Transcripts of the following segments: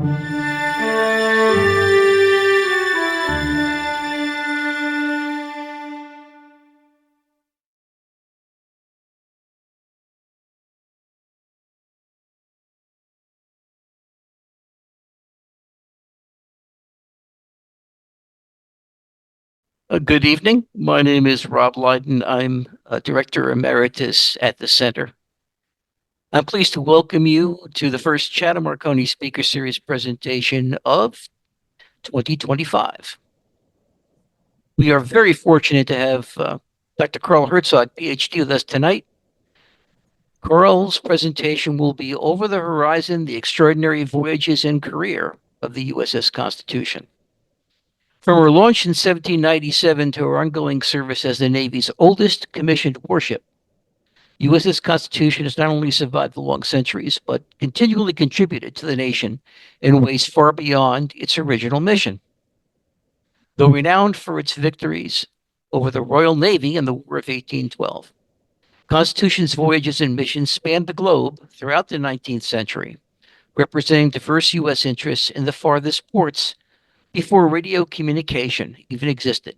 Good evening. My name is Rob Lydon. I'm Director Emeritus at the Center. I'm pleased to welcome you to the first Chatham Marconi Speaker Series presentation of 2025. We are very fortunate to have Dr. Carl Herzog, PhD, with us tonight. Carl's presentation will be Over the Horizon, the Extraordinary Voyages and Career of the USS Constitution. From her launch in 1797 to her ongoing service as the Navy's oldest commissioned warship, USS Constitution has not only survived the long centuries, but continually contributed to the nation in ways far beyond its original mission. Though renowned for its victories over the Royal Navy in the War of 1812, Constitution's voyages and missions spanned the globe throughout the 19th century, representing diverse U.S. interests in the farthest ports before radio communication even existed.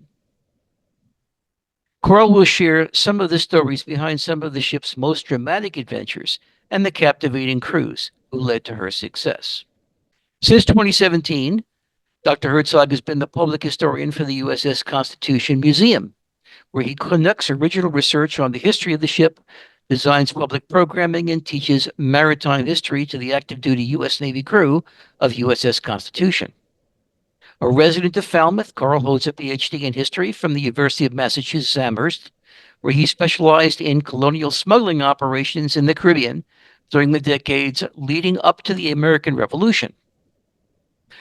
Coral will share some of the stories behind some of the ship's most dramatic adventures and the captivating crews who led to her success. Since 2017, Dr. Herzog has been the public historian for the USS Constitution Museum, where he conducts original research on the history of the ship, designs public programming, and teaches maritime history to the active duty U.S. Navy crew of USS Constitution. A resident of Falmouth, Carl holds a PhD in history from the University of Massachusetts Amherst, where he specialized in colonial smuggling operations in the Caribbean during the decades leading up to the American Revolution.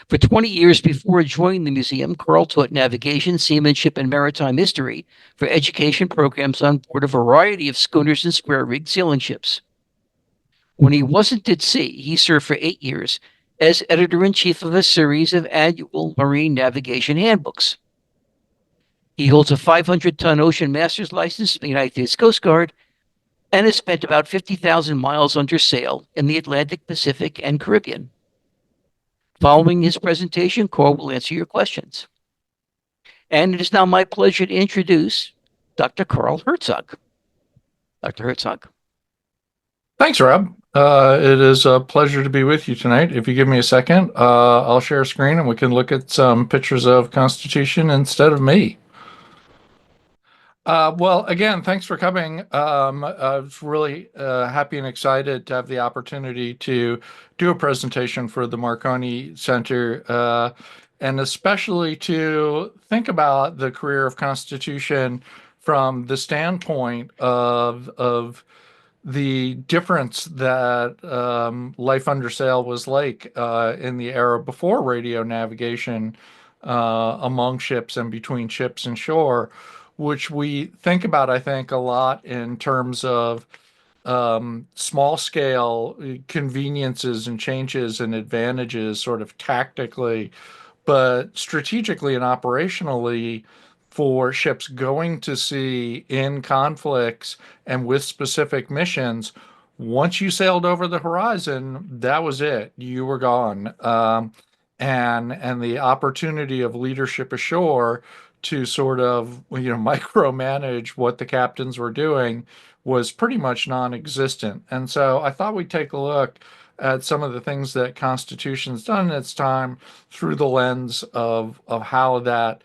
For 20 years before joining the museum, Carl taught navigation, seamanship, and maritime history for education programs on board a variety of schooners and square-rigged sailing ships. When he wasn't at sea, he served for 8 years as editor-in-chief of a series of annual marine navigation handbooks. He holds a 500-ton ocean master's license from the United States Coast Guard and has spent about 50,000 miles under sail in the Atlantic, Pacific, and Caribbean. Following his presentation, Carl will answer your questions. And it is now my pleasure to introduce Dr. Carl Herzog. Dr. Herzog. Thanks, Rob. It is a pleasure to be with you tonight. If you give me a second, I'll share a screen and we can look at some pictures of Constitution instead of me. Well, again, thanks for coming. I was really happy and excited to have the opportunity to do a presentation for the Marconi Center, and especially to think about the career of Constitution from the standpoint of the difference that life under sail was like in the era before radio navigation among ships and between ships and shore, which we think about, I think, a lot in terms of small scale conveniences and changes and advantages, sort of tactically, but strategically and operationally for ships going to sea in conflicts and with specific missions. Once you sailed over the horizon, that was it. You were gone. And the opportunity of leadership ashore to sort of micromanage what the captains were doing was pretty much non-existent. And so I thought we'd take a look at some of the things that Constitution's done in its time through the lens of how that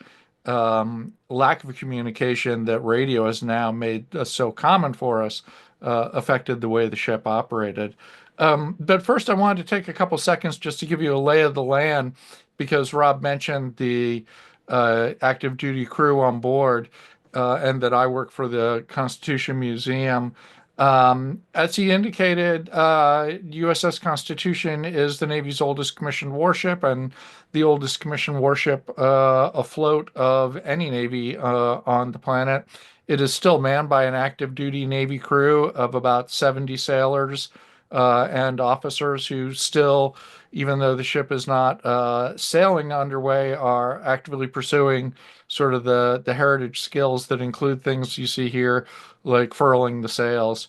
lack of communication that radio has now made so common for us affected the way the ship operated. But first, I wanted to take a couple seconds just to give you a lay of the land, because Rob mentioned the active duty crew on board and that I work for the Constitution Museum. As he indicated, USS Constitution is the Navy's oldest commissioned warship and the oldest commissioned warship afloat of any Navy on the planet. It is still manned by an active duty Navy crew of about 70 sailors and officers who still, even though the ship is not sailing underway, are actively pursuing sort of the heritage skills that include things you see here, like furling the sails.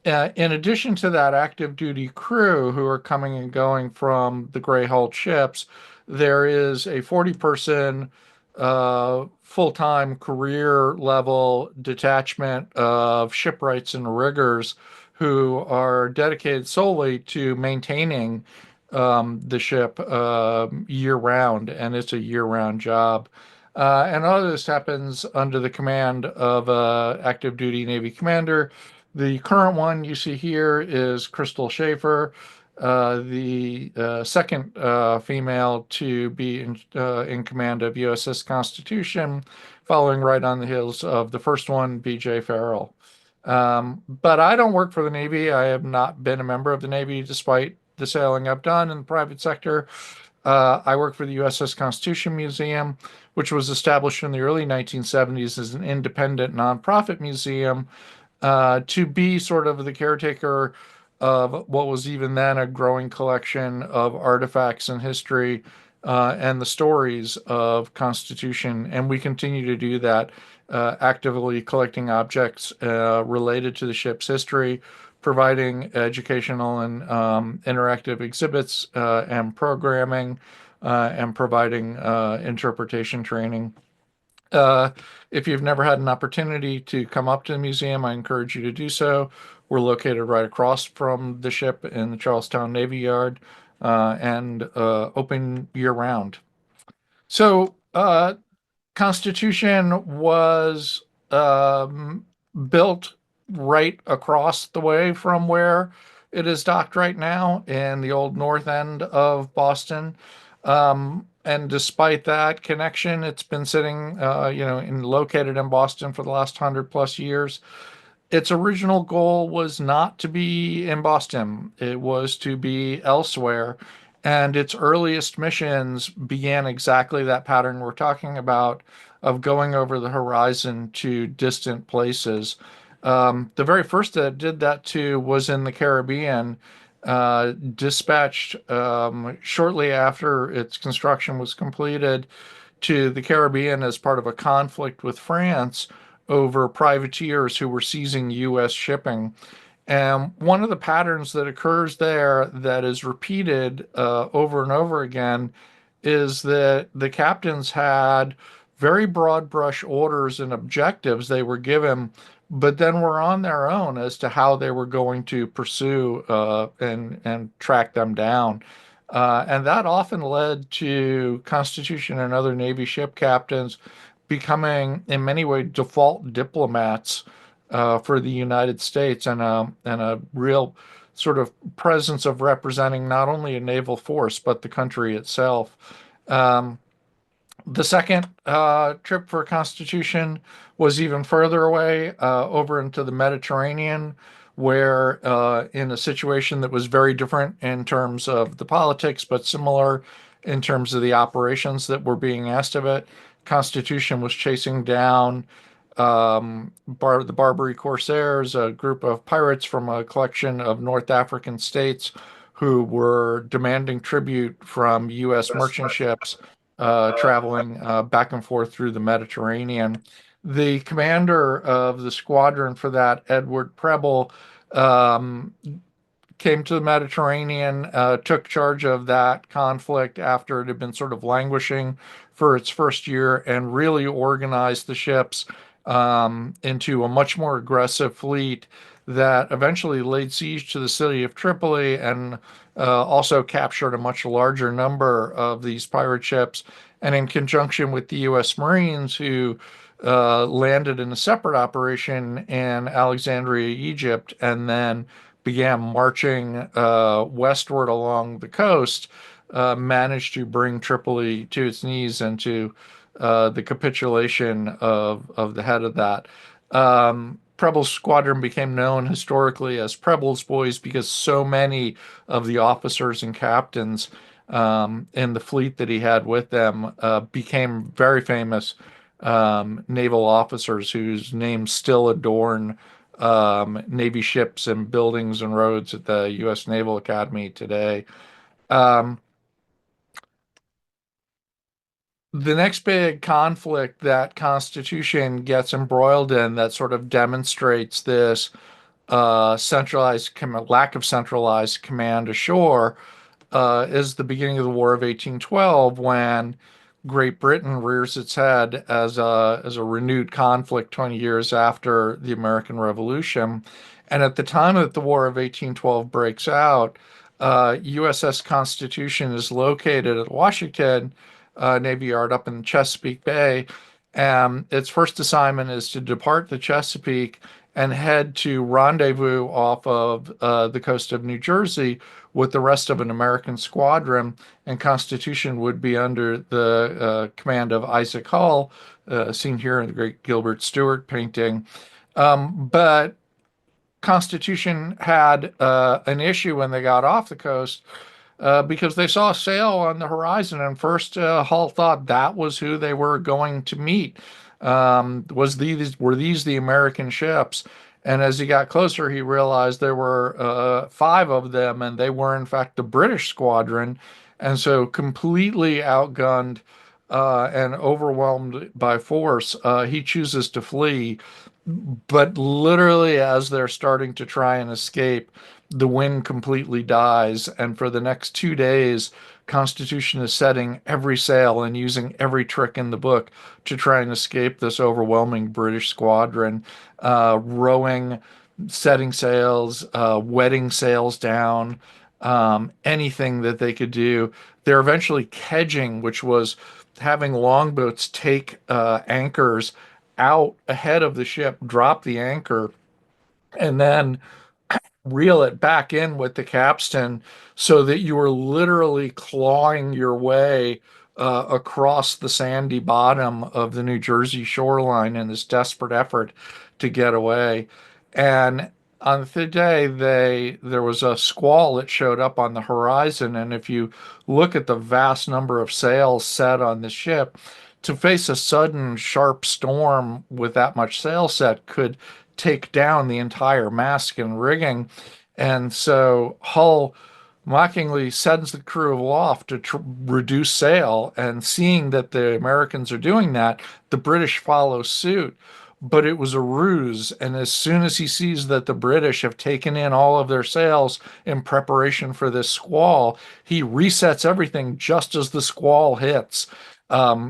In addition to that active duty crew who are coming and going from the gray hulled ships, there is a 40-person full-time career level detachment of shipwrights and riggers who are dedicated solely to maintaining the ship year round, and it's a year round job. And all of this happens under the command of active duty Navy commander. The current one you see here is Crystal Schaefer, the second female to be in command of USS Constitution, following right on the heels of the first one, BJ Farrell. But I don't work for the Navy. I have not been a member of the Navy despite the sailing I've done in the private sector. I work for the USS Constitution Museum, which was established in the early 1970s as an independent nonprofit museum to be sort of the caretaker of what was even then a growing collection of artifacts and history and the stories of Constitution. And we continue to do that, actively collecting objects related to the ship's history, providing educational and interactive exhibits and programming, and providing interpretation training. Uh, if you've never had an opportunity to come up to the museum, I encourage you to do so. We're located right across from the ship in the Charlestown Navy Yard and open year round. So, Constitution was built right across the way from where it is docked right now in the old north end of Boston. And despite that connection, it's been sitting, located in Boston for the last 100+ years. Its original goal was not to be in Boston, it was to be elsewhere. And its earliest missions began exactly that pattern we're talking about of going over the horizon to distant places. The very first that did that too was in the Caribbean, dispatched shortly after its construction was completed to the Caribbean as part of a conflict with France over privateers who were seizing U.S. shipping. And one of the patterns that occurs there that is repeated over and over again is that the captains had very broad brush orders and objectives they were given, but then were on their own as to how they were going to pursue and track them down. And that often led to Constitution and other Navy ship captains becoming, in many ways, default diplomats for the United States and a real sort of presence of representing not only a naval force but the country itself. Um, the second trip for Constitution was even further away, over into the Mediterranean, where, in a situation that was very different in terms of the politics, but similar in terms of the operations that were being asked of it, Constitution was chasing down the Barbary Corsairs, a group of pirates from a collection of North African states who were demanding tribute from U.S. merchant ships traveling back and forth through the Mediterranean. The commander of the squadron for that, Edward Preble, um, came to the Mediterranean, took charge of that conflict after it had been sort of languishing for its first year, and really organized the ships into a much more aggressive fleet that eventually laid siege to the city of Tripoli and also captured a much larger number of these pirate ships. And in conjunction with the U.S. Marines, who landed in a separate operation in Alexandria, Egypt, and then began marching westward along the coast, managed to bring Tripoli to its knees and to the capitulation of the head of that. Preble's squadron became known historically as Preble's Boys because so many of the officers and captains in the fleet that he had with them became very famous naval officers whose names still adorn Navy ships and buildings and roads at the U.S. Naval Academy today. Um, the next big conflict that Constitution gets embroiled in that sort of demonstrates this lack of centralized command ashore is the beginning of the War of 1812, when Great Britain rears its head as a renewed conflict 20 years after the American Revolution. And at the time that the War of 1812 breaks out, USS Constitution is located at Washington Navy Yard up in Chesapeake Bay. And its first assignment is to depart the Chesapeake and head to rendezvous off of the coast of New Jersey with the rest of an American squadron, and Constitution would be under the command of Isaac Hull, seen here in the great Gilbert Stuart painting. But Constitution had an issue when they got off the coast because they saw a sail on the horizon, and first Hull thought that was who they were going to meet. Were these the American ships? And as he got closer, he realized there were five of them, and they were in fact the British squadron. And so, completely outgunned and overwhelmed by force, he chooses to flee. But literally, as they're starting to try and escape, the wind completely dies. And for the next 2 days, Constitution is setting every sail and using every trick in the book to try and escape this overwhelming British squadron, rowing, setting sails, wetting sails down, anything that they could do. They're eventually kedging, which was having longboats take anchors out ahead of the ship, drop the anchor, and then reel it back in with the capstan so that you were literally clawing your way across the sandy bottom of the New Jersey shoreline in this desperate effort to get away. And on the day, there was a squall that showed up on the horizon, and if you look at the vast number of sails set on the ship, to face a sudden sharp storm with that much sail set could take down the entire mast and rigging. And so Hull mockingly sends the crew aloft to reduce sail. And seeing that the Americans are doing that, the British follow suit. But it was a ruse. And as soon as he sees that the British have taken in all of their sails in preparation for this squall, he resets everything just as the squall hits.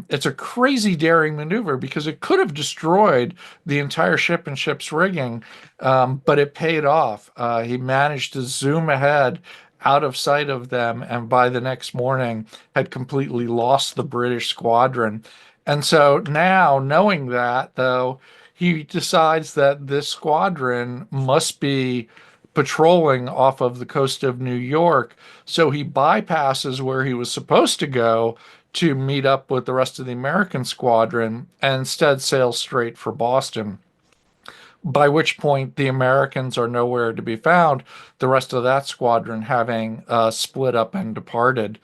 It's a crazy daring maneuver because it could have destroyed the entire ship and ship's rigging, but it paid off. He managed to zoom ahead out of sight of them, and by the next morning had completely lost the British squadron. And so now, knowing that, though, he decides that this squadron must be patrolling off of the coast of New York. So he bypasses where he was supposed to go to meet up with the rest of the American squadron and instead sails straight for Boston. By which point the Americans are nowhere to be found, the rest of that squadron having split up and departed.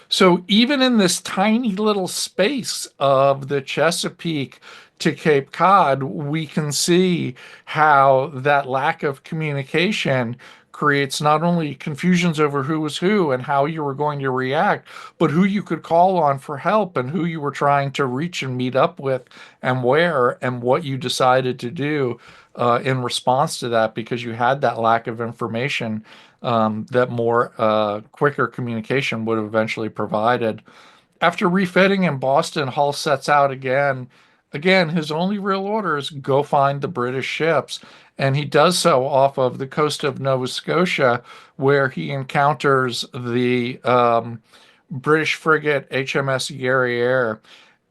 So even in this tiny little space of the Chesapeake to Cape Cod, we can see how that lack of communication creates not only confusions over who was who and how you were going to react, but who you could call on for help and who you were trying to reach and meet up with and where and what you decided to do in response to that, because you had that lack of information that more quicker communication would have eventually provided. After refitting in Boston, Hull sets out again. Again, his only real order is go find the British ships. And he does so off of the coast of Nova Scotia, where he encounters the British frigate HMS Guerriere.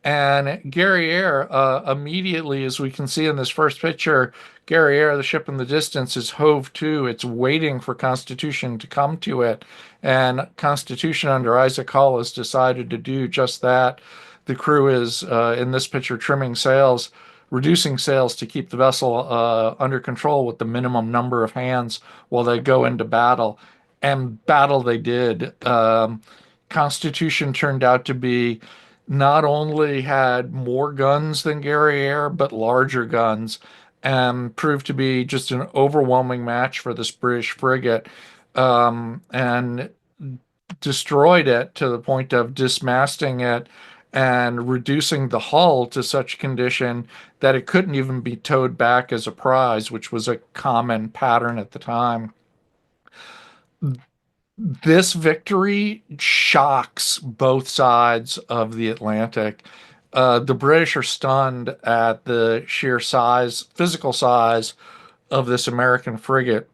And Guerriere, immediately, as we can see in this first picture, Guerriere, the ship in the distance, is hove to. It's waiting for Constitution to come to it. And Constitution under Isaac Hull has decided to do just that. The crew is, in this picture, trimming sails, reducing sails to keep the vessel under control with the minimum number of hands while they go into battle. And battle they did. Constitution turned out to be not only had more guns than Guerriere, but larger guns, and proved to be just an overwhelming match for this British frigate, and destroyed it to the point of dismasting it and reducing the hull to such condition that it couldn't even be towed back as a prize, which was a common pattern at the time. This victory shocks both sides of the Atlantic. The British are stunned at the sheer size, physical size of this American frigate,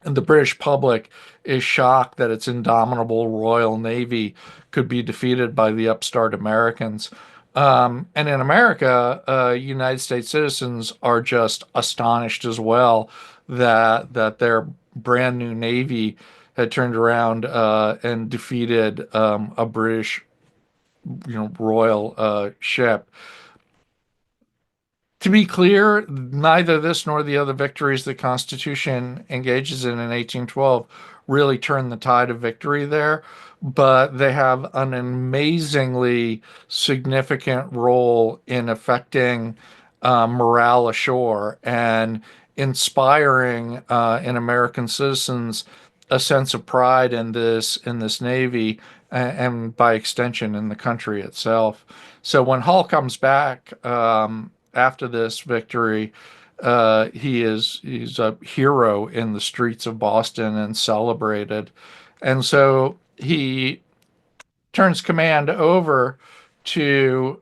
and the British public is shocked that its indomitable Royal Navy could be defeated by the upstart Americans. And in America, United States citizens are just astonished as well that their brand new navy had turned around and defeated a British, royal ship. To be clear, neither this nor the other victories the Constitution engages in 1812 really turn the tide of victory there, but they have an amazingly significant role in affecting morale ashore and inspiring in American citizens a sense of pride in this Navy and by extension in the country itself. So when Hull comes back after this victory, he's a hero in the streets of Boston and celebrated. And so he turns command over to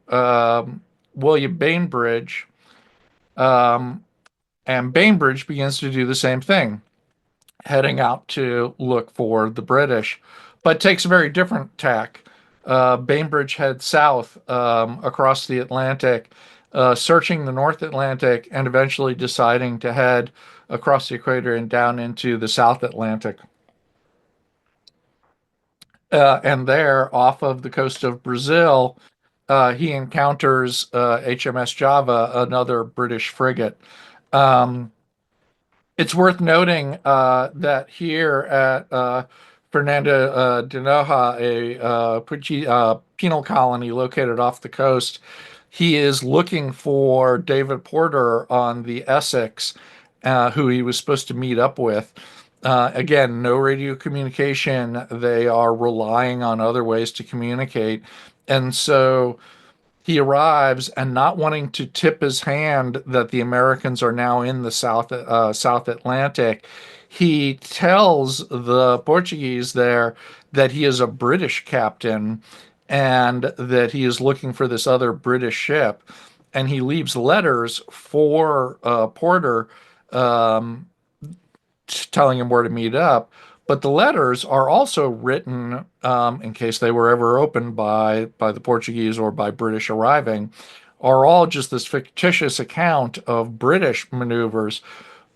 William Bainbridge, um, and Bainbridge begins to do the same thing, heading out to look for the British, but takes a very different tack. Bainbridge heads south across the Atlantic, searching the North Atlantic, and eventually deciding to head across the equator and down into the South Atlantic. And there, off of the coast of Brazil, he encounters HMS Java, another British frigate. Um, It's worth noting that here at Fernando de Noja, a penal colony located off the coast, he is looking for David Porter on the Essex, who he was supposed to meet up with. Again, no radio communication. They are relying on other ways to communicate. And so he arrives and not wanting to tip his hand that the Americans are now in the South Atlantic, he tells the Portuguese there that he is a British captain and that he is looking for this other British ship. And he leaves letters for Porter, um, telling him where to meet up. But the letters are also written, in case they were ever opened by the Portuguese or by British arriving, are all just this fictitious account of British maneuvers.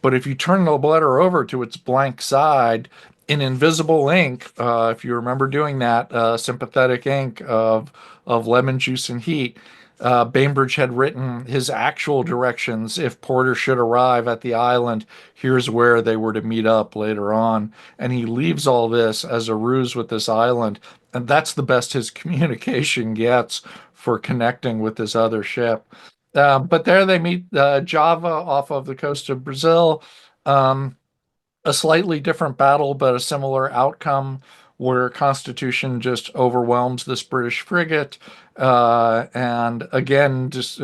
But if you turn the letter over to its blank side in invisible ink, if you remember doing that, sympathetic ink of lemon juice and heat, Bainbridge had written his actual directions. If Porter should arrive at the island, here's where they were to meet up later on. And he leaves all this as a ruse with this island. And that's the best his communication gets for connecting with this other ship. But there they meet Java off of the coast of Brazil. Um, a slightly different battle, but a similar outcome where Constitution just overwhelms this British frigate, and again just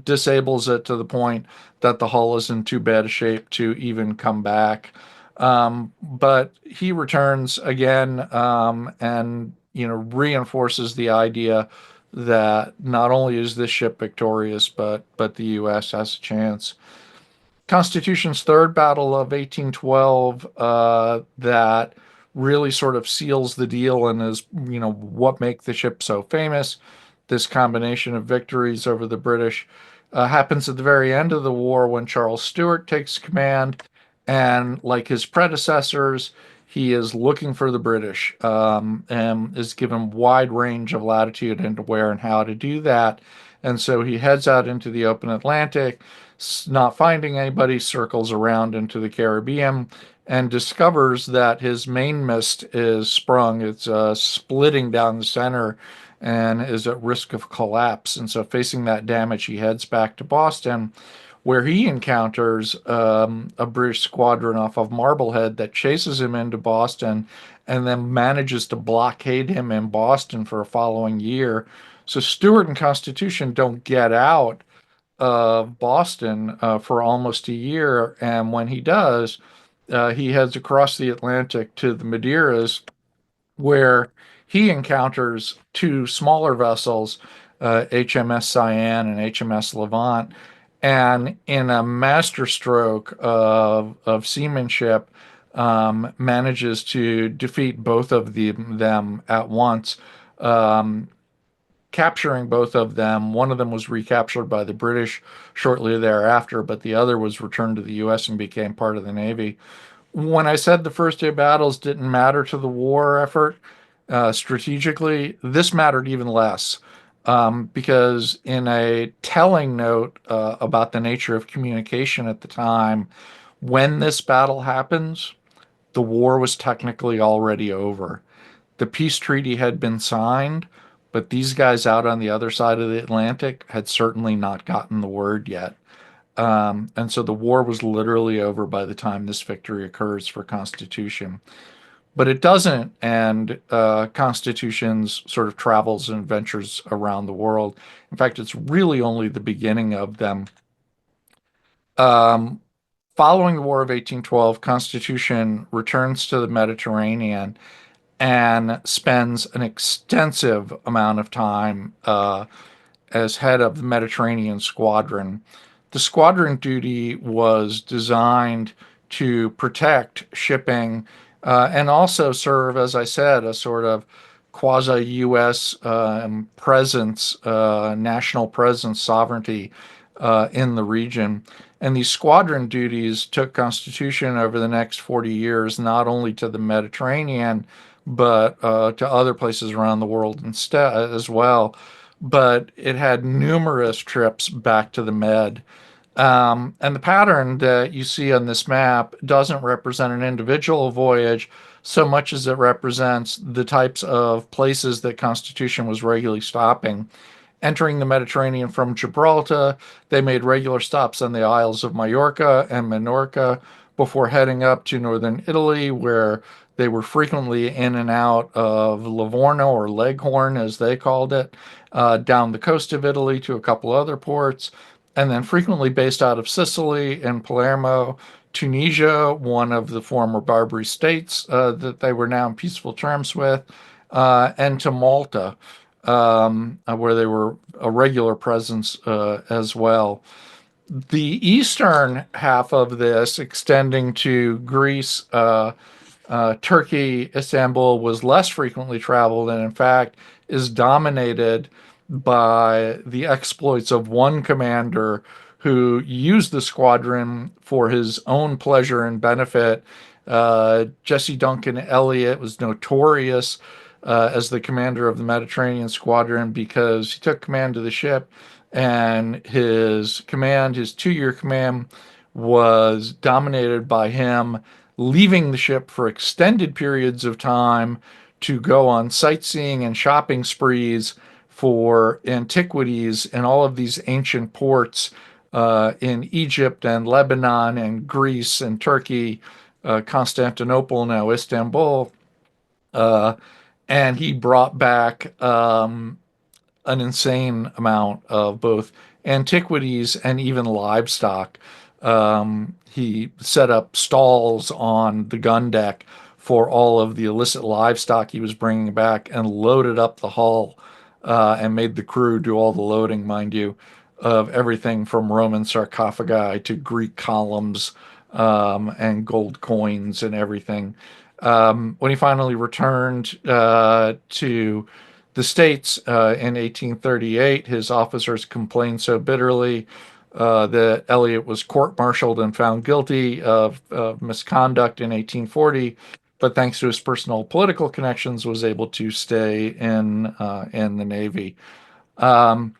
disables it to the point that the hull is in too bad a shape to even come back. But he returns again, and reinforces the idea that not only is this ship victorious, but the U.S. has a chance. Constitution's third battle of 1812, that really sort of seals the deal and is, what make the ship so famous. This combination of victories over the British happens at the very end of the war when Charles Stuart takes command, and like his predecessors, he is looking for the British, and is given wide range of latitude into where and how to do that. And so he heads out into the open Atlantic, not finding anybody, circles around into the Caribbean, and discovers that his mainmast is sprung. It's splitting down the center and is at risk of collapse. And so, facing that damage, he heads back to Boston, where he encounters a British squadron off of Marblehead that chases him into Boston and then manages to blockade him in Boston for a following year. So Stuart and Constitution don't get out of Boston for almost a year. And when he does, he heads across the Atlantic to the Madeiras, where he encounters two smaller vessels, HMS Cyan and HMS Levant, and in a masterstroke of seamanship, manages to defeat both of them at once, um, capturing both of them. One of them was recaptured by the British shortly thereafter, but the other was returned to the U.S. and became part of the Navy. When I said the first day battles didn't matter to the war effort strategically, this mattered even less. Because in a telling note about the nature of communication at the time, when this battle happens, the war was technically already over. The peace treaty had been signed, but these guys out on the other side of the Atlantic had certainly not gotten the word yet. And so the war was literally over by the time this victory occurs for Constitution. But it doesn't end Constitution's sort of travels and adventures around the world. In fact, it's really only the beginning of them. Um, Following the War of 1812, Constitution returns to the Mediterranean and spends an extensive amount of time as head of the Mediterranean Squadron. The squadron duty was designed to protect shipping and also serve, as I said, a sort of quasi US presence, national presence, sovereignty in the region. And these squadron duties took Constitution over the next 40 years, not only to the Mediterranean, but to other places around the world instead as well. But it had numerous trips back to the Med. And the pattern that you see on this map doesn't represent an individual voyage so much as it represents the types of places that Constitution was regularly stopping. Entering the Mediterranean from Gibraltar, they made regular stops on the Isles of Majorca and Minorca before heading up to northern Italy, where they were frequently in and out of Livorno or Leghorn, as they called it, down the coast of Italy to a couple other ports, and then frequently based out of Sicily and Palermo, Tunisia, one of the former Barbary states that they were now in peaceful terms with, and to Malta, where they were a regular presence as well. The eastern half of this, extending to Greece, Turkey, Istanbul, was less frequently traveled and, in fact, is dominated by the exploits of one commander who used the squadron for his own pleasure and benefit. Jesse Duncan Elliott was notorious as the commander of the Mediterranean Squadron because he took command of the ship, and his 2 year command, was dominated by him leaving the ship for extended periods of time to go on sightseeing and shopping sprees for antiquities in all of these ancient ports in Egypt and Lebanon and Greece and Turkey, Constantinople, now Istanbul. Uh, and he brought back an insane amount of both antiquities and even livestock. He set up stalls on the gun deck for all of the illicit livestock he was bringing back and loaded up the hull and made the crew do all the loading, mind you, of everything from Roman sarcophagi to Greek columns and gold coins and everything. When he finally returned to the States in 1838, his officers complained so bitterly that Elliot was court-martialed and found guilty of misconduct in 1840, but thanks to his personal political connections, was able to stay in the Navy. Um,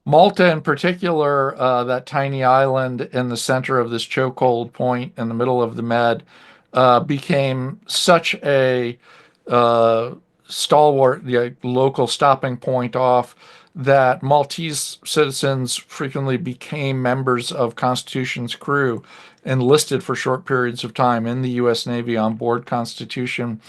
Malta, in particular, that tiny island in the center of this chokehold point in the middle of the Med, became such a uh, stalwart, the local stopping point off that Maltese citizens frequently became members of Constitution's crew, enlisted for short periods of time in the U.S. Navy on board Constitution.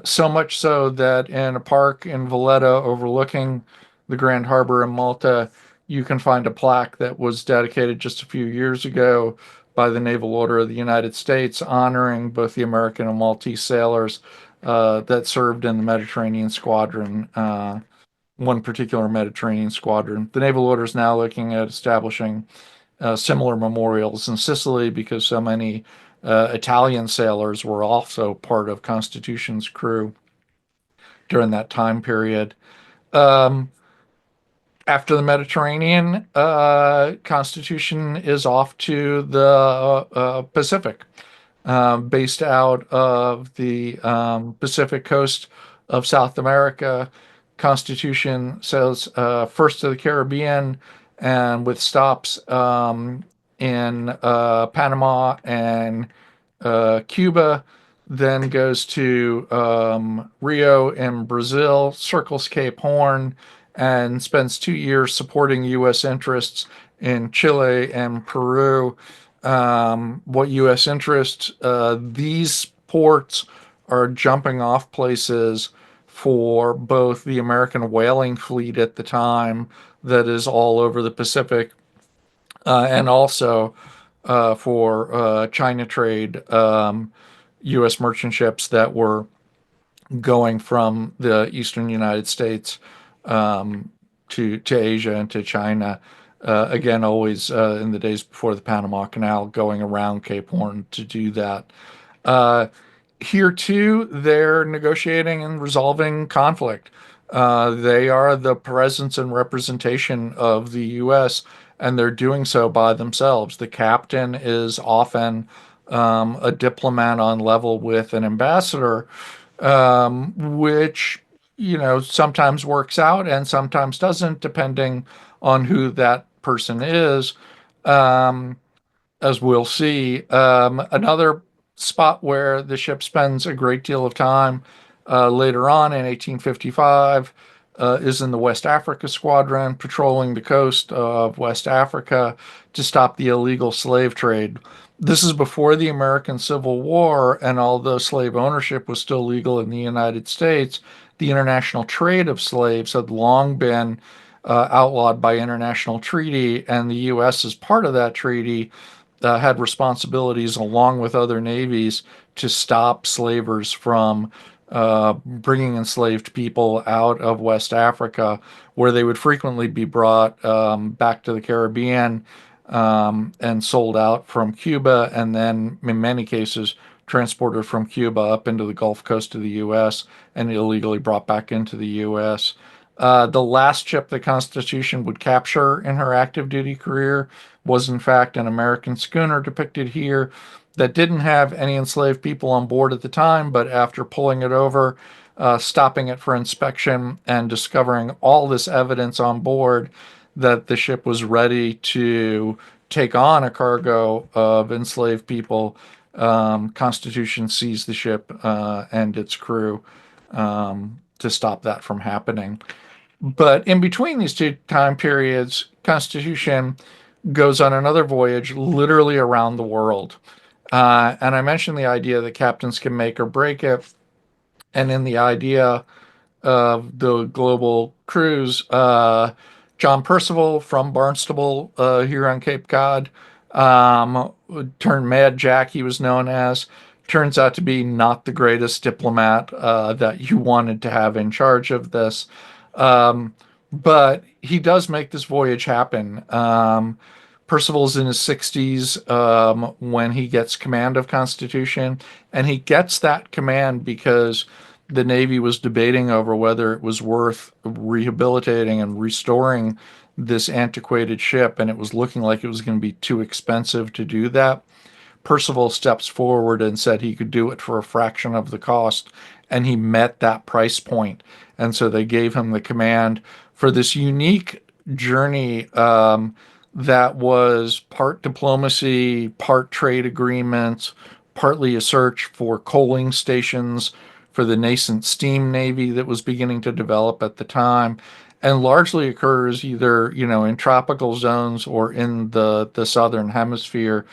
So much so that in a park in Valletta overlooking the Grand Harbor in Malta, you can find a plaque that was dedicated just a few years ago by the Naval Order of the United States, honoring both the American and Maltese sailors that served in the Mediterranean Squadron, one particular Mediterranean squadron. The Naval Order is now looking at establishing similar memorials in Sicily because so many Italian sailors were also part of Constitution's crew during that time period. Um, After the Mediterranean, Constitution is off to the Pacific, based out of the Pacific coast of South America. Constitution says first to the Caribbean, and with stops in Panama and Cuba, then goes to Rio in Brazil, circles Cape Horn, and spends 2 years supporting U.S. interests in Chile and Peru. What U.S. interests? These ports are jumping off places for both the American whaling fleet at the time that is all over the Pacific, and also for China trade, U.S. merchant ships that were going from the eastern United States to Asia and to China. Again, always in the days before the Panama Canal, going around Cape Horn to do that. Uh, Here too, they're negotiating and resolving conflict. They are the presence and representation of the U.S., and they're doing so by themselves. The captain is often a diplomat on level with an ambassador, which sometimes works out and sometimes doesn't, depending on who that person is. Um, as we'll see. Another spot where the ship spends a great deal of time later on in 1855 is in the West Africa Squadron, patrolling the coast of West Africa to stop the illegal slave trade. This is before the American Civil War, and although slave ownership was still legal in the United States, the international trade of slaves had long been outlawed by international treaty, and the U.S., as part of that treaty, had responsibilities along with other navies to stop slavers from bringing enslaved people out of West Africa, where they would frequently be brought back to the Caribbean and sold out from Cuba, and then in many cases transported from Cuba up into the Gulf Coast of the U.S. and illegally brought back into the U.S. The last ship the Constitution would capture in her active duty career was, in fact, an American schooner depicted here that didn't have any enslaved people on board at the time, but after pulling it over, stopping it for inspection, and discovering all this evidence on board that the ship was ready to take on a cargo of enslaved people, Constitution seized the ship and its crew to stop that from happening. But in between these two time periods, Constitution goes on another voyage literally around the world. And I mentioned the idea that captains can make or break it. And in the idea of the global cruise, John Percival from Barnstable here on Cape Cod, turned Mad Jack, he was known as, turns out to be not the greatest diplomat that you wanted to have in charge of this. Um, but he does make this voyage happen. Percival's in his 60s when he gets command of Constitution, and he gets that command because the Navy was debating over whether it was worth rehabilitating and restoring this antiquated ship, and it was looking like it was going to be too expensive to do that. Percival steps forward and said he could do it for a fraction of the cost, and he met that price point. And so they gave him the command for this unique journey that was part diplomacy, part trade agreements, partly a search for coaling stations for the nascent steam navy that was beginning to develop at the time, and largely occurs either, in tropical zones or in the southern hemisphere,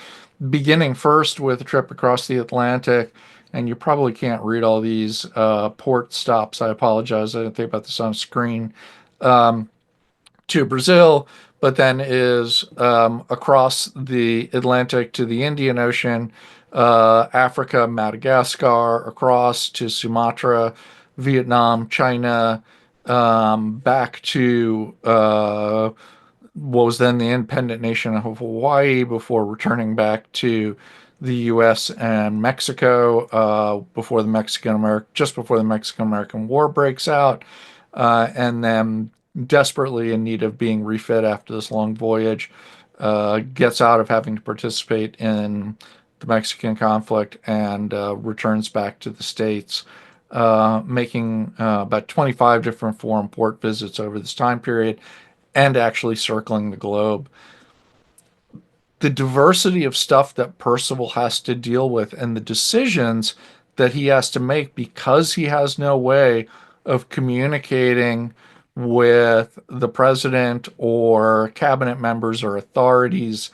beginning first with a trip across the Atlantic. And you probably can't read all these port stops. I apologize. I didn't think about this on screen. Um, to Brazil, but then is across the Atlantic to the Indian Ocean, Africa, Madagascar, across to Sumatra, Vietnam, China, back to what was then the independent nation of Hawaii before returning back to the U.S. and Mexico before the just before the Mexican-American War breaks out, and then desperately in need of being refit after this long voyage, gets out of having to participate in the Mexican conflict and returns back to the States, making about 25 different foreign port visits over this time period and actually circling the globe. The diversity of stuff that Percival has to deal with and the decisions that he has to make because he has no way of communicating with the president or cabinet members or authorities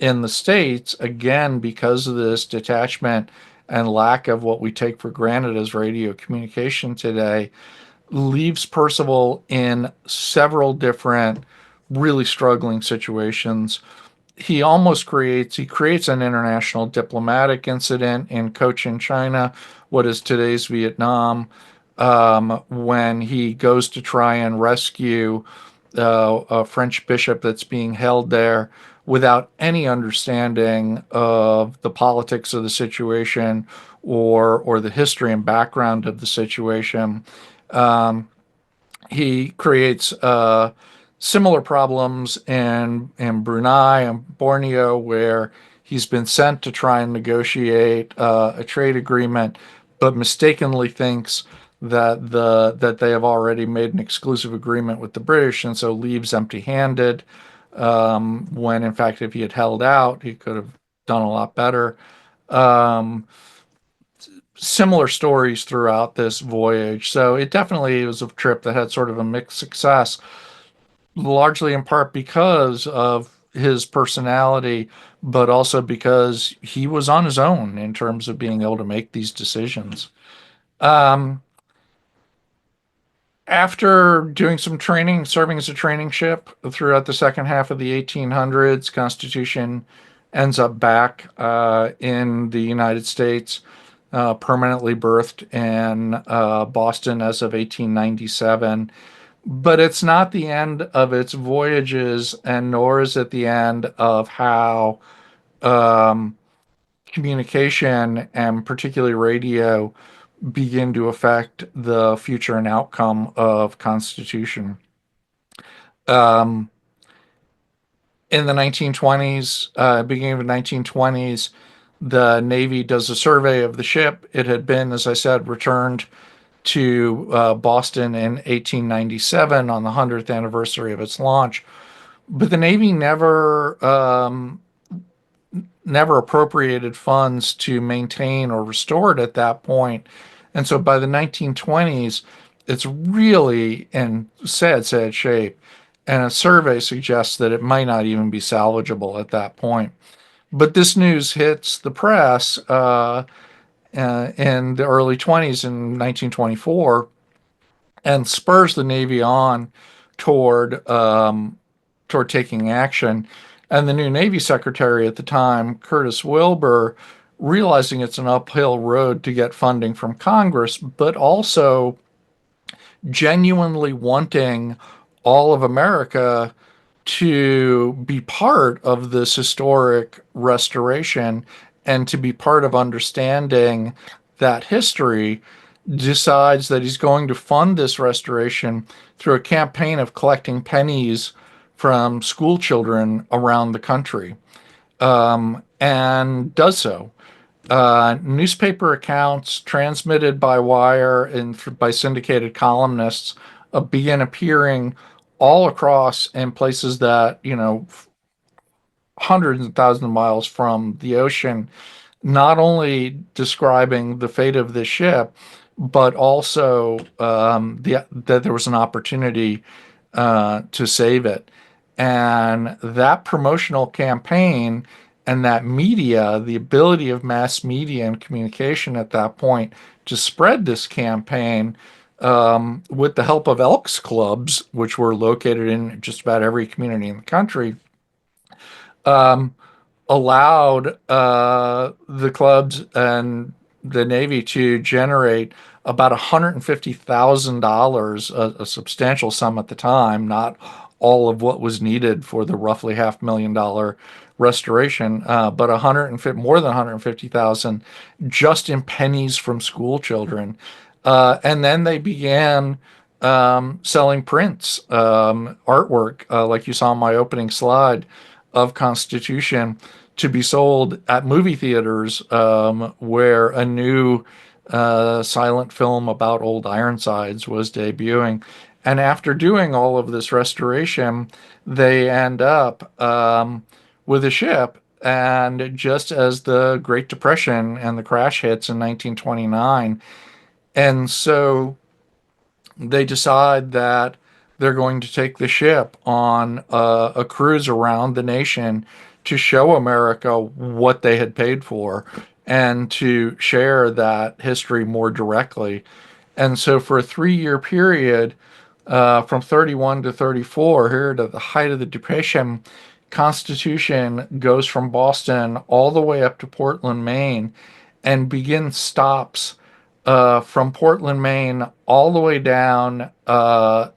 in the States, again, because of this detachment and lack of what we take for granted as radio communication today, leaves Percival in several different really struggling situations. He creates an international diplomatic incident in Cochin, China, what is today's Vietnam, when he goes to try and rescue a French bishop that's being held there without any understanding of the politics of the situation or the history and background of the situation. Um, he creates similar problems in Brunei and Borneo, where he's been sent to try and negotiate a trade agreement, but mistakenly thinks that they have already made an exclusive agreement with the British, and so leaves empty-handed. When in fact, if he had held out, he could have done a lot better. Um, Similar stories throughout this voyage. So it definitely was a trip that had sort of a mixed success, largely in part because of his personality, but also because he was on his own in terms of being able to make these decisions. Um, After doing some training, serving as a training ship throughout the second half of the 1800s, Constitution ends up back in the United States, permanently berthed in Boston as of 1897. But it's not the end of its voyages, and nor is it the end of how um, communication and particularly radio begin to affect the future and outcome of Constitution. Um, in the 1920s, beginning of the 1920s, the Navy does a survey of the ship. It had been, as I said, returned to Boston in 1897 on the 100th anniversary of its launch. But the Navy never appropriated funds to maintain or restore it at that point. And so by the 1920s, it's really in sad shape. And a survey suggests that it might not even be salvageable at that point. But this news hits the press in the early 20s in 1924 and spurs the Navy on toward toward taking action. And the new Navy Secretary at the time, Curtis Wilbur, realizing it's an uphill road to get funding from Congress, but also genuinely wanting all of America to be part of this historic restoration and to be part of understanding that history, decides that he's going to fund this restoration through a campaign of collecting pennies from school children around the country, and does so. Newspaper accounts transmitted by wire and by syndicated columnists begin appearing all across in places that, hundreds of thousands of miles from the ocean, not only describing the fate of the ship, but also that there was an opportunity to save it. And that promotional campaign and that media, the ability of mass media and communication at that point to spread this campaign with the help of Elks clubs, which were located in just about every community in the country, um, allowed the clubs and the Navy to generate about $150,000, a substantial sum at the time, not all of what was needed for the roughly $500,000 restoration, but 150, more than 150,000 just in pennies from school children. And then they began selling prints, artwork, like you saw in my opening slide of Constitution, to be sold at movie theaters, where a new silent film about old Ironsides was debuting. And after doing all of this restoration, they end up with a ship. And just as the Great Depression and the crash hits in 1929, and so they decide that they're going to take the ship on a cruise around the nation to show America what they had paid for and to share that history more directly. And so, for a 3 year period, from 31 to 34, here to the height of the Depression, Constitution goes from Boston all the way up to Portland, Maine, and begins stops from Portland, Maine, all the way down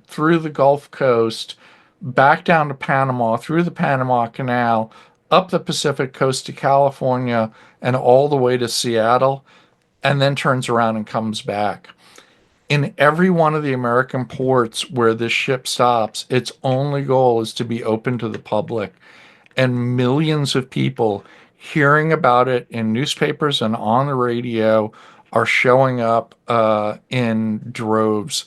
through the Gulf Coast, back down to Panama, through the Panama Canal, up the Pacific coast to California, and all the way to Seattle, and then turns around and comes back. In every one of the American ports where this ship stops, its only goal is to be open to the public. And millions of people hearing about it in newspapers and on the radio are showing up in droves,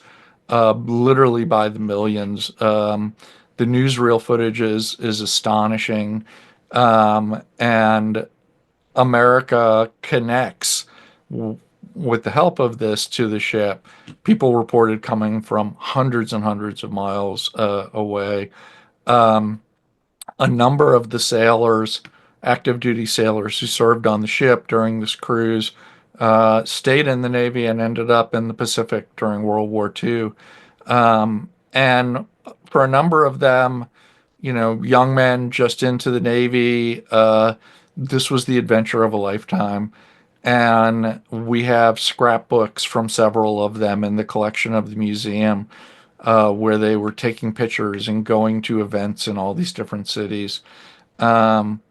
literally by the millions. The newsreel footage is astonishing, and America connects with the help of this to the ship. People reported coming from hundreds and hundreds of miles away. Um, a number of the sailors, active duty sailors who served on the ship during this cruise, stayed in the Navy and ended up in the Pacific during World War II. And for a number of them, young men just into the Navy, this was the adventure of a lifetime. And we have scrapbooks from several of them in the collection of the museum, where they were taking pictures and going to events in all these different cities. Um,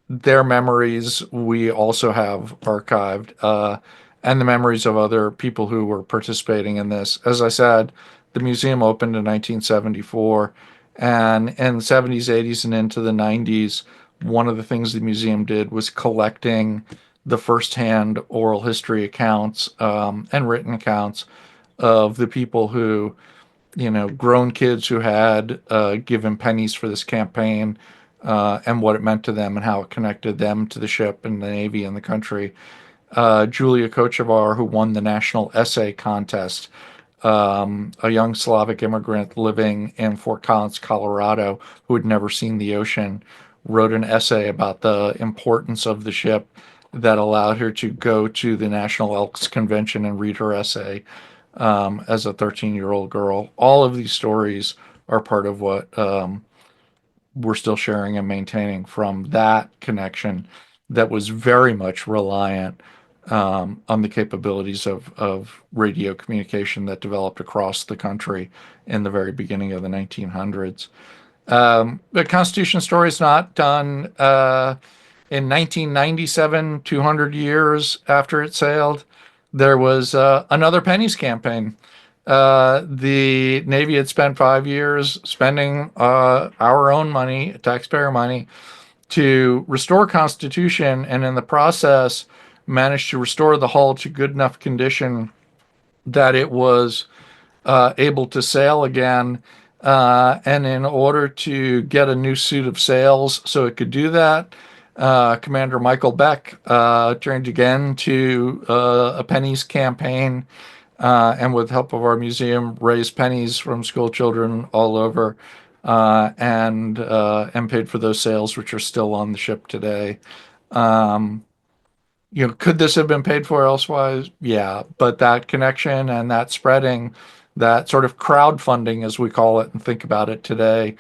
their memories we also have archived, and the memories of other people who were participating in this. As I said, the museum opened in 1974, and in the 70s, 80s, and into the 90s, one of the things the museum did was collecting the firsthand oral history accounts, and written accounts of the people who, grown kids who had given pennies for this campaign, and what it meant to them and how it connected them to the ship and the Navy and the country. Julia Kochevar, who won the National Essay Contest, a young Slavic immigrant living in Fort Collins, Colorado, who had never seen the ocean, wrote an essay about the importance of the ship that allowed her to go to the National Elks Convention and read her essay, as a 13-year-old girl. All of these stories are part of what we're still sharing and maintaining from that connection that was very much reliant on the capabilities of radio communication that developed across the country in the very beginning of the 1900s. The Constitution story is not done in 1997, 200 years after it sailed. There was another pennies campaign. The Navy had spent 5 years spending our own money, taxpayer money, to restore Constitution, and in the process managed to restore the hull to good enough condition that it was able to sail again. And in order to get a new suit of sails so it could do that, Commander Michael Beck turned again to a pennies campaign, and with help of our museum, raise pennies from school children all over, and paid for those sails, which are still on the ship today. Um, could this have been paid for elsewise? Yeah, but that connection and that spreading, that sort of crowdfunding, as we call it, and think about it today,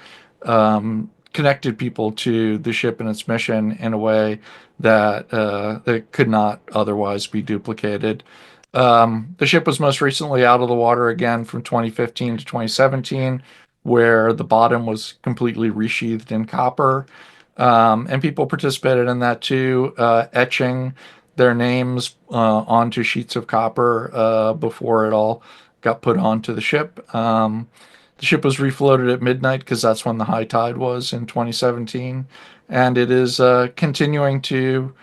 connected people to the ship and its mission in a way that could not otherwise be duplicated. The ship was most recently out of the water again from 2015 to 2017, where the bottom was completely resheathed in copper. And people participated in that too, etching their names onto sheets of copper before it all got put onto the ship. The ship was refloated at midnight because that's when the high tide was in 2017. And it is continuing to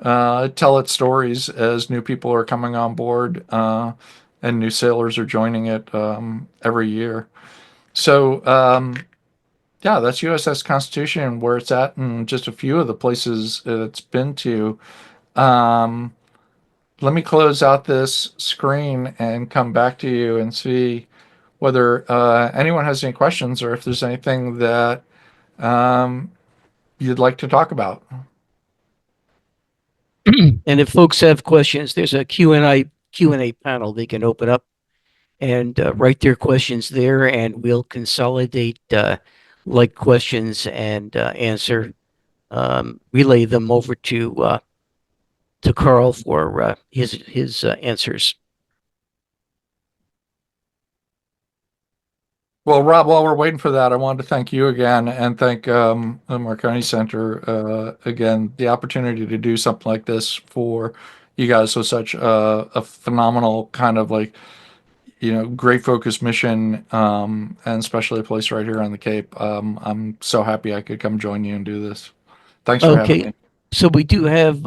tell its stories as new people are coming on board and new sailors are joining it every year. So, yeah, that's USS Constitution, where it's at, and just a few of the places it's been to. Um, Let me close out this screen and come back to you and see whether anyone has any questions or if there's anything that um, you'd like to talk about. And if folks have questions, there's a Q&A panel they can open up and write their questions there, and we'll consolidate like questions and answer, relay them over to Carl for his answers. Well, Rob, while we're waiting for that, I wanted to thank you again and thank the Marconi Center again. The opportunity to do something like this for you guys was such a phenomenal kind of like, great focus mission, and especially a place right here on the Cape. I'm so happy I could come join you and do this. Thanks for having Okay, me. so we do have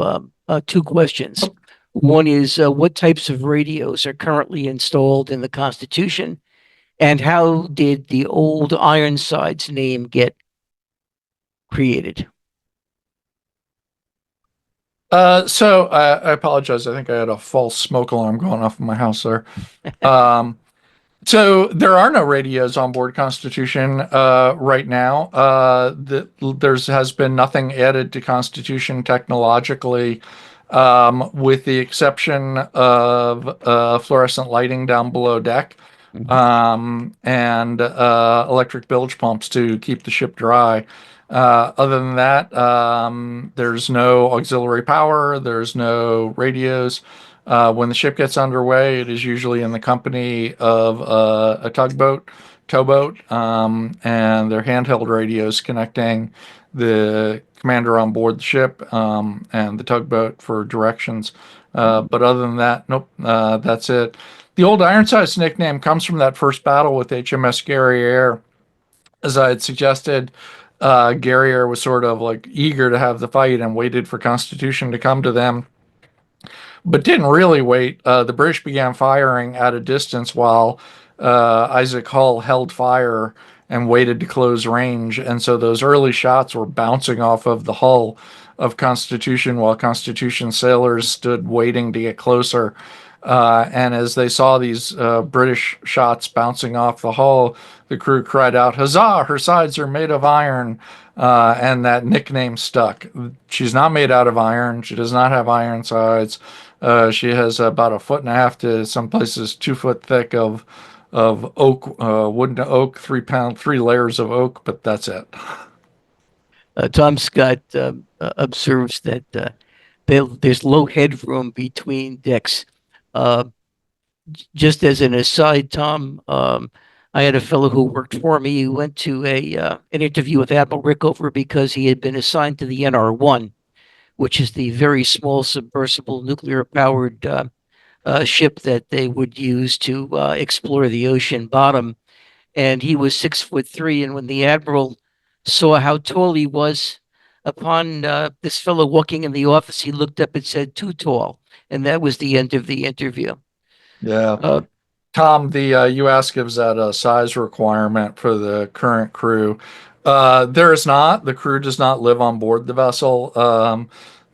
two questions. One is what types of radios are currently installed in the Constitution, and how did the old Ironsides name get created? So I apologize. I think I had a false smoke alarm going off in my house there. Um, So there are no radios on board Constitution right now. There's has been nothing added to Constitution technologically, with the exception of fluorescent lighting down below deck, Mhm. and electric bilge pumps to keep the ship dry. Other than that, there's no auxiliary power. There's no radios. When the ship gets underway, it is usually in the company of a towboat, and their handheld radios connecting the commander on board the ship and the tugboat for directions. But other than that, nope, that's it. The old Ironsides nickname comes from that first battle with HMS Guerriere. As I had suggested, Guerriere was sort of like eager to have the fight and waited for Constitution to come to them, but didn't really wait. The British began firing at a distance while Isaac Hull held fire and waited to close range. And so those early shots were bouncing off of the hull of Constitution while Constitution sailors stood waiting to get closer. And as they saw these British shots bouncing off the hull, the crew cried out, "Huzzah! Her sides are made of iron." And that nickname stuck. She's not made out of iron. She does not have iron sides. She has about a foot and a half to some places 2 foot thick of oak, wooden oak, 3 pound, 3 layers of oak, but that's it. Tom Scott observes that there's low headroom between decks. Uh, just as an aside, Tom, I had a fellow who worked for me who went to an interview with Admiral Rickover because he had been assigned to the NR-1, which is the very small submersible nuclear powered ship that they would use to explore the ocean bottom. And he was 6'3", and when the admiral saw how tall he was, upon this fellow walking in the office, he looked up and said, "Too tall," and that was the end of the interview. Yeah. Uh, Tom, the US gives that a size requirement for the current crew. There is not. The crew does not live on board the vessel.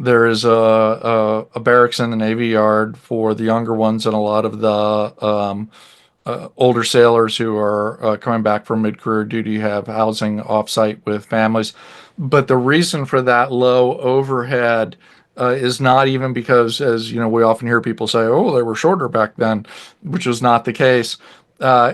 There is a barracks in the Navy Yard for the younger ones and a lot of the older sailors who are coming back from mid-career duty have housing offsite with families. But the reason for that low overhead is not even because, as you know, we often hear people say, "Oh, they were shorter back then," which was not the case.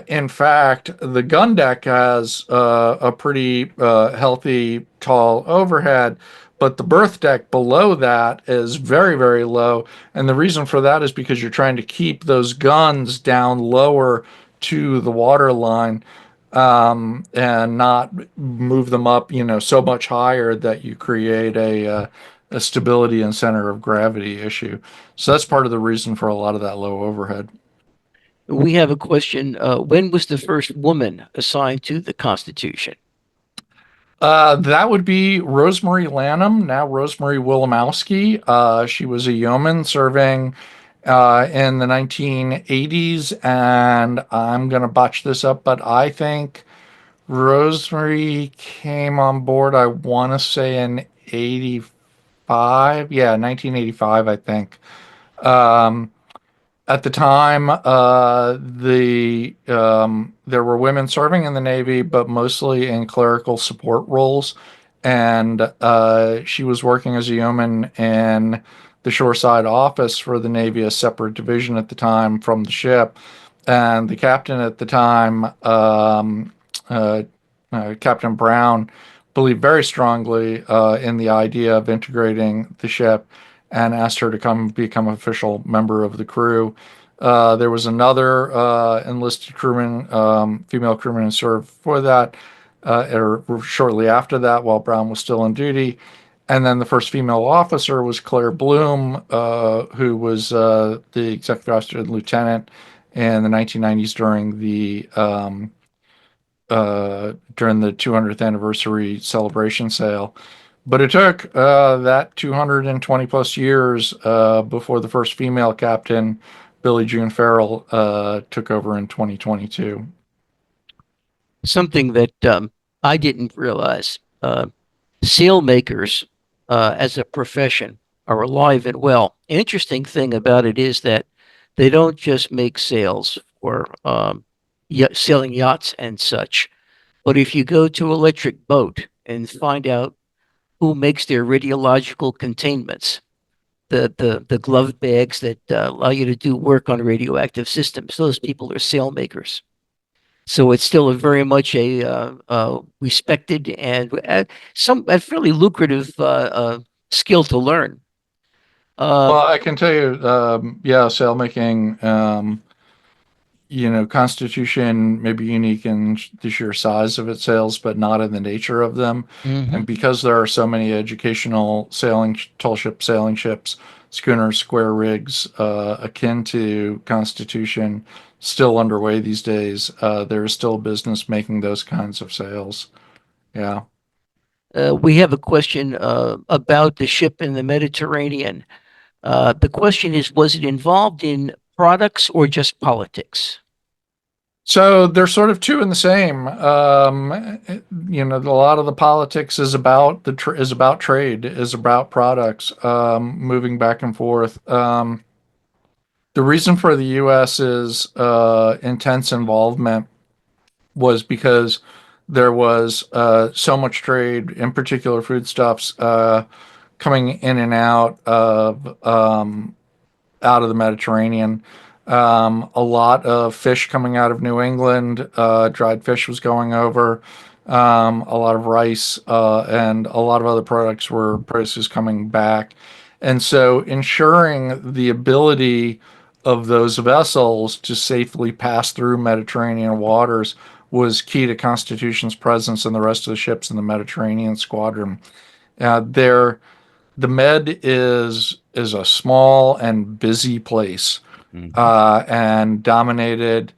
In fact, the gun deck has a pretty healthy, tall overhead, but the berth deck below that is very, very low. And the reason for that is because you're trying to keep those guns down lower to the water line, and not move them up, so much higher that you create a stability and center of gravity issue. So that's part of the reason for a lot of that low overhead. We have a question. When was the first woman assigned to the Constitution? That would be Rosemary Lanham, now Rosemary Wilimowski. She was a yeoman serving in the 1980s, and I'm going to botch this up, but I think Rosemary came on board, I want to say in 85. Yeah, 1985, I think. Um, at the time, there were women serving in the Navy, but mostly in clerical support roles. And she was working as a yeoman in the shoreside office for the Navy, a separate division at the time from the ship. And the captain at the time, uh, Captain Brown, believed very strongly in the idea of integrating the ship and asked her to come become an official member of the crew. There was another enlisted crewman, female crewman, who served for that, or shortly after that, while Brown was still on duty. And then the first female officer was Claire Bloom, who was the executive officer and lieutenant in the 1990s during the 200th anniversary celebration sale. But it took that 220 plus years before the first female captain, Billie June Farrell, took over in 2022. Something that I didn't realize. Sailmakers, as a profession, are alive and well. Interesting thing about it is that they don't just make sails for sailing yachts and such, but if you go to Electric Boat and find out who makes their radiological containments, the glove bags that allow you to do work on radioactive systems, those people are sailmakers. So it's still a very much a respected and some a fairly lucrative skill to learn. Uh, Well, I can tell you, yeah, sailmaking, Constitution may be unique in the sheer size of its sails, but not in the nature of them. And mhm. because there are so many educational sailing, tall ship sailing ships, schooners, square rigs, akin to Constitution, still underway these days, there is still business making those kinds of sails. Yeah. We have a question about the ship in the Mediterranean. The question is, was it involved in products or just politics? So they're sort of two in the same. A lot of the politics is about is about trade, is about products, moving back and forth. The reason for the U.S.'s intense involvement was because there was so much trade, in particular foodstuffs, coming in and out of the Mediterranean. A lot of fish coming out of New England. Dried fish was going over. A lot of rice and a lot of other products were prices coming back. And so ensuring the ability of those vessels to safely pass through Mediterranean waters was key to Constitution's presence and the rest of the ships in the Mediterranean squadron. There the Med is a small and busy place, Mhm. and dominated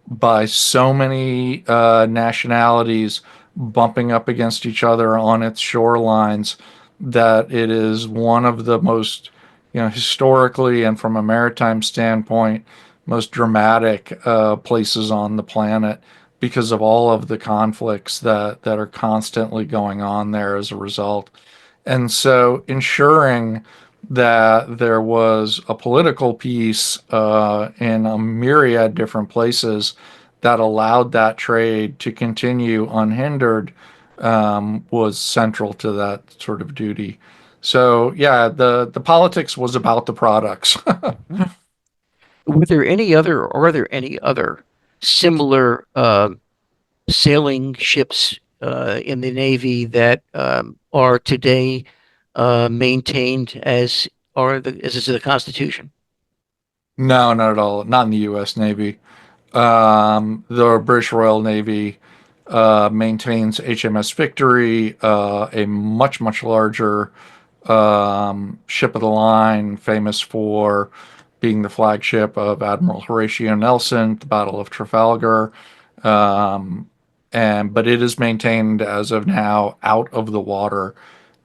by so many nationalities bumping up against each other on its shorelines that it is one of the most, historically and from a maritime standpoint, most dramatic places on the planet because of all of the conflicts that are constantly going on there as a result. And so ensuring that there was a political peace in a myriad different places that allowed that trade to continue unhindered was central to that sort of duty. So yeah, the politics was about the products. Mhm. Were there any other, or are there any other similar sailing ships in the Navy that are today maintained as is the Constitution? No, not at all. Not in the U.S. Navy. The British Royal Navy maintains HMS Victory, a much larger ship of the line, famous for being the flagship of Admiral Horatio Nelson, the Battle of Trafalgar. Um, and but it is maintained as of now out of the water.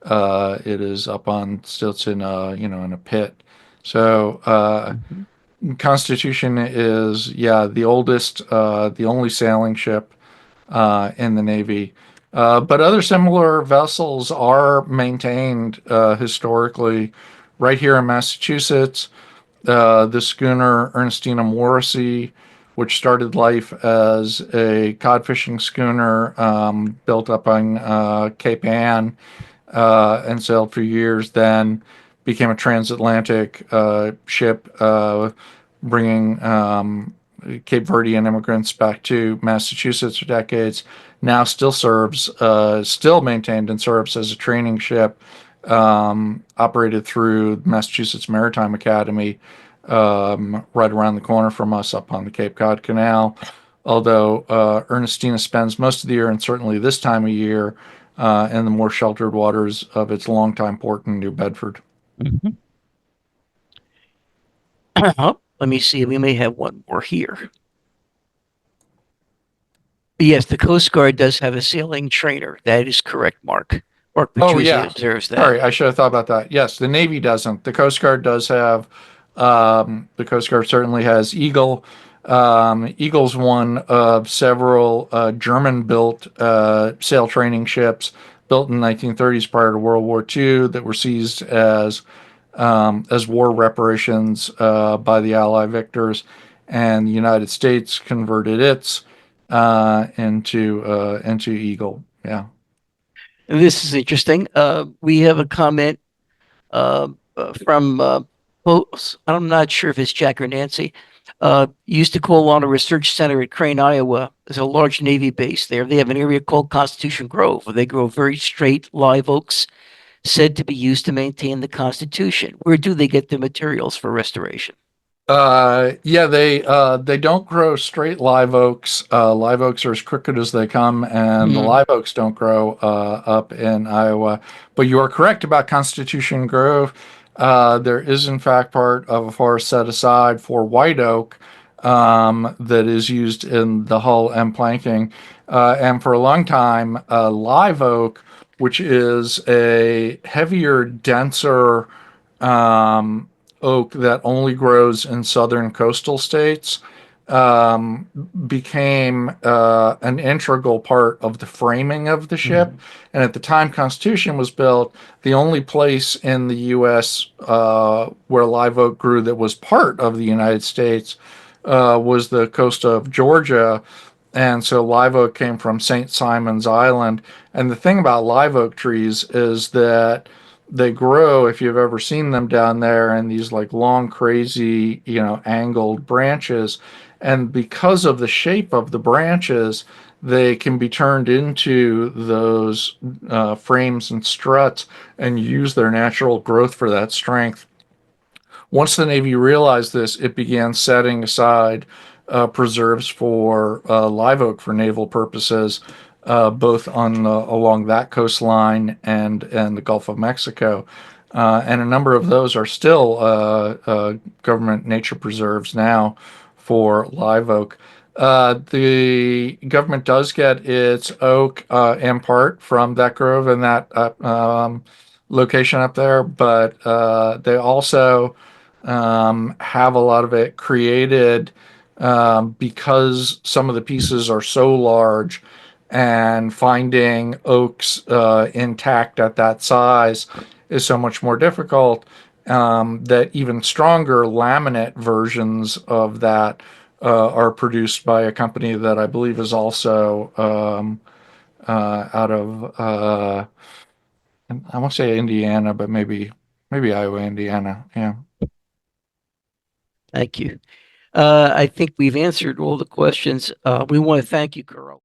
It is up on stilts in a in a pit. So Mhm. Constitution is, yeah, the oldest, the only sailing ship in the Navy. But other similar vessels are maintained historically right here in Massachusetts. The schooner Ernestina Morrissey, which started life as a cod fishing schooner built up on Cape Ann and sailed for years, then became a transatlantic ship bringing Cape Verdean immigrants back to Massachusetts for decades. Now still serves, still maintained and serves as a training ship, operated through Massachusetts Maritime Academy, right around the corner from us up on the Cape Cod Canal. Although Ernestina spends most of the year, and certainly this time of year, in the more sheltered waters of its longtime port in New Bedford. Mhm. Oh, let me see. We may have one more here. Yes, the Coast Guard does have a sailing trainer. That is correct, Mark. Mark Oh Petruzzi yeah, observes that. sorry, I should have thought about that. Yes, the Navy doesn't. The Coast Guard does have. The Coast Guard certainly has Eagle. Eagle's one of several German-built sail training ships built in the 1930s prior to World War II that were seized as war reparations by the Allied victors, and the United States converted its into Eagle. Yeah. This is interesting. We have a comment from I'm not sure if it's Jack or Nancy. Used to call on a research center at Crane, Iowa. There's a large Navy base there. They have an area called Constitution Grove, where they grow very straight live oaks said to be used to maintain the Constitution. Where do they get the materials for restoration? Yeah, they don't grow straight live oaks. Live oaks are as crooked as they come, and the Mm, live oaks don't grow up in Iowa. But you are correct about Constitution Grove. There is, in fact, part of a forest set aside for white oak that is used in the hull and planking. And for a long time, live oak, which is a heavier, denser um, oak that only grows in southern coastal states, um, became an integral part of the framing of the ship. mm, And at the time Constitution was built, the only place in the U.S. Where live oak grew that was part of the United States was the coast of Georgia. And so live oak came from St. Simon's Island. And the thing about live oak trees is that they grow, if you've ever seen them down there, in these like long, crazy, angled branches. And because of the shape of the branches, they can be turned into those frames and struts and use their natural growth for that strength. Once the Navy realized this, it began setting aside preserves for live oak for naval purposes, both on along that coastline and the Gulf of Mexico. And a number of those are still government nature preserves now for live oak. The government does get its oak in part from that grove and that location up there, but they also have a lot of it created because some of the pieces are so large and finding oaks intact at that size is so much more difficult, that even stronger laminate versions of that are produced by a company that I believe is also out of I won't say Indiana, but maybe Iowa, Indiana. Yeah. Thank you. I think we've answered all the questions. We want to thank you, Carl.